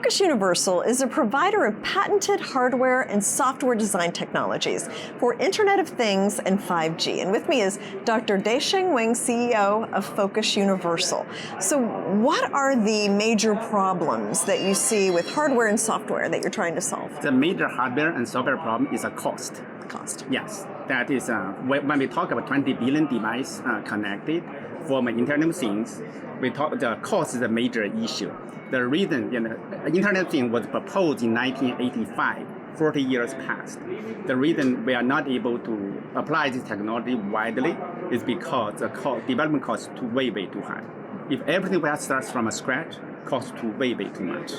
Focus Universal is a provider of patented hardware and software design technologies for Internet of Things and 5G. And with me is Dr. Daisheng Wang, CEO of Focus Universal. So what are the major problems that you see with hardware and software that you're trying to solve? The major hardware and software problem is a cost. Cost. Yes, that is when we talk about 20 billion devices connected from Internet of Things, we talk the cost is a major issue. The reason Internet of Things was proposed in 1985, 40 years past. The reason we are not able to apply this technology widely is because the development cost is way too high. If everything starts from scratch, costs way too much.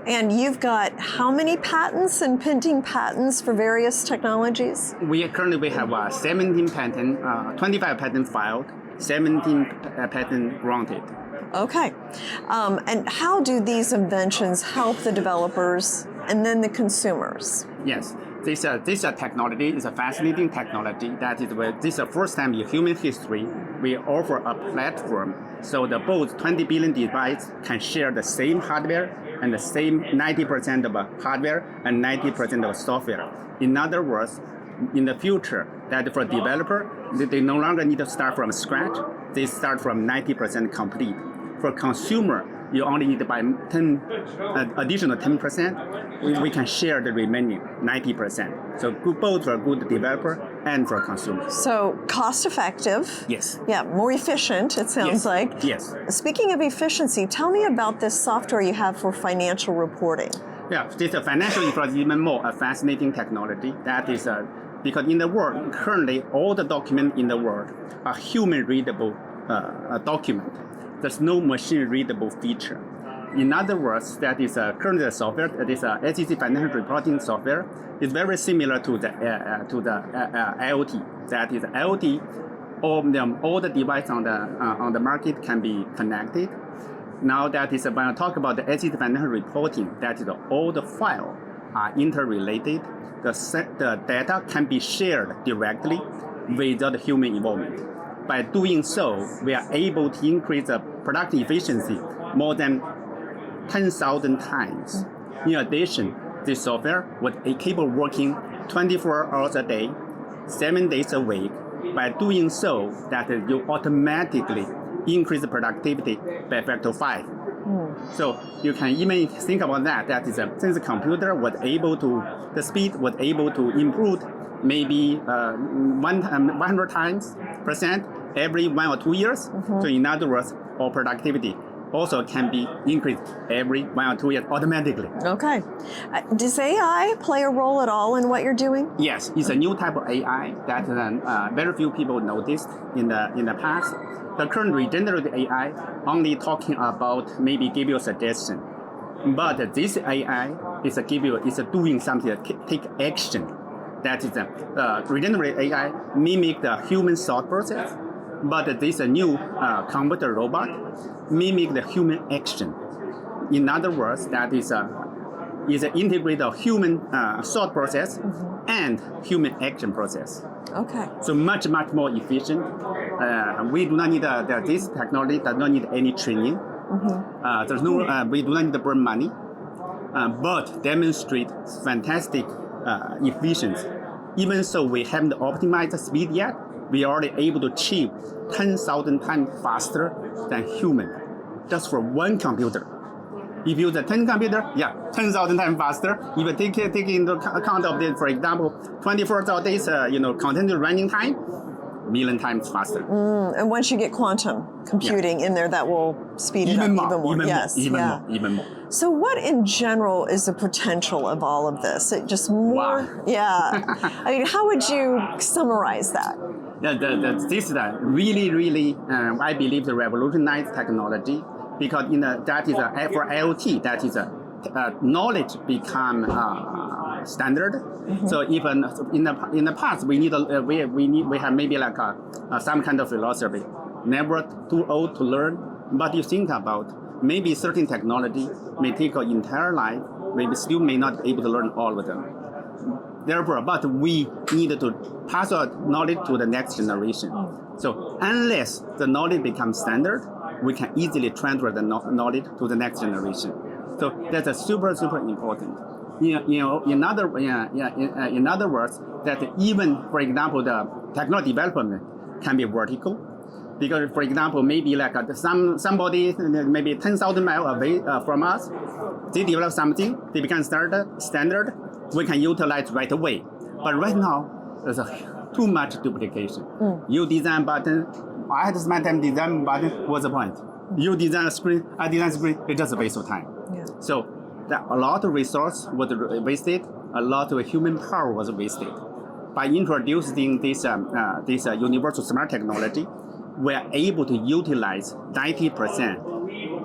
And you've got how many patents and pending patents for various technologies? We currently have 17 patents, 25 patents filed, 17 patents granted. Okay. And how do these inventions help the developers and then the consumers? Yes. This technology is a fascinating technology. This is the first time in human history we offer a platform so that both 20 billion devices can share the same hardware and the same 90% of hardware and 90% of software. In other words, in the future, that for developer, they no longer need to start from scratch. They start from 90% complete. For consumer, you only need to buy additional 10%. We can share the remaining 90%. So both for good developer and for consumer. So cost effective. Yes. Yeah, more efficient, it sounds like. Yes. Speaking of efficiency, tell me about this software you have for financial reporting. Yeah, this financial is even more a fascinating technology. That is because in the world, currently all the documents in the world are human readable document. There's no machine readable feature. In other words, that is currently the software, that is SEC financial reporting software, is very similar to the IoT. That is IoT, all the devices on the market can be connected. Now that is when I talk about the SEC financial reporting, that is all the files are interrelated. The data can be shared directly without human involvement. By doing so, we are able to increase the production efficiency more than 10,000 times. In addition, this software was capable of working 24 hours a day, 7 days a week. By doing so, that you automatically increase the productivity by a factor of 5. So you can even think about that. That is, since the computer was able to, the speed was able to improve maybe 100 times % every 1 or 2 years. So in other words, our productivity also can be increased every 1 or 2 years automatically. Okay. Does AI play a role at all in what you're doing? Yes, it's a new type of AI that very few people noticed in the past. The current regenerative AI only talking about maybe give you a suggestion, but this AI is doing something, take action. That is regenerative AI mimic the human thought process, but this new computer robot mimic the human action. In other words, that is an integrate of human thought process and human action process. Okay. So much more efficient. We do not need this technology does not need any training. There's no we do not need to burn money, but demonstrate fantastic efficiency. Even so, we haven't optimized the speed yet. We are already able to achieve 10,000 times faster than human, just for one computer. If you use a 10 computer, 10,000 times faster. If you take into account of this, for example, 24 days, continuous running time, million times faster. And once you get quantum computing in there, that will speed it up even more. Even more. So what in general is the potential of all of this? It just more, I mean, how would you summarize that? This is really, I believe, the revolutionized technology, because that is for IoT, that is knowledge become standard. So even in the past, we have maybe like some kind of philosophy, never too old to learn. But you think about maybe certain technology may take our entire life, maybe still may not be able to learn all of them. Therefore, but we need to pass our knowledge to the next generation. So unless the knowledge becomes standard, we can easily transfer the knowledge to the next generation. So that's a super important. In other words, that even for example the technology development can be vertical, because for example maybe like somebody maybe 10,000 miles away from us, they develop something, they become standard, we can utilize right away. But right now there's too much duplication. You design button, I had to spend time design button. What's the point? You design a screen, I design a screen. It's just a waste of time. Yeah. So a lot of resource was wasted, a lot of human power was wasted. By introducing this universal smart technology, we are able to utilize 90%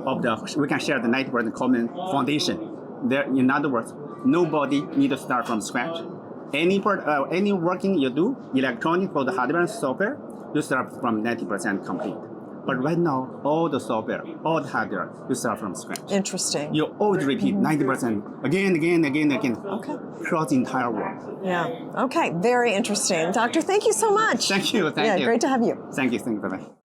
of we can share the 90% common foundation. There, in other words, nobody need to start from scratch. Any working you do, electronic for the hardware and software, you start from 90% complete. But right now, all the software, all the hardware, you start from scratch. Interesting. You always repeat 90% again. Okay. Across the entire world. Yeah. Okay. Very interesting. Doctor, thank you so much. Thank you. Great to have you. Thank you. Bye-bye.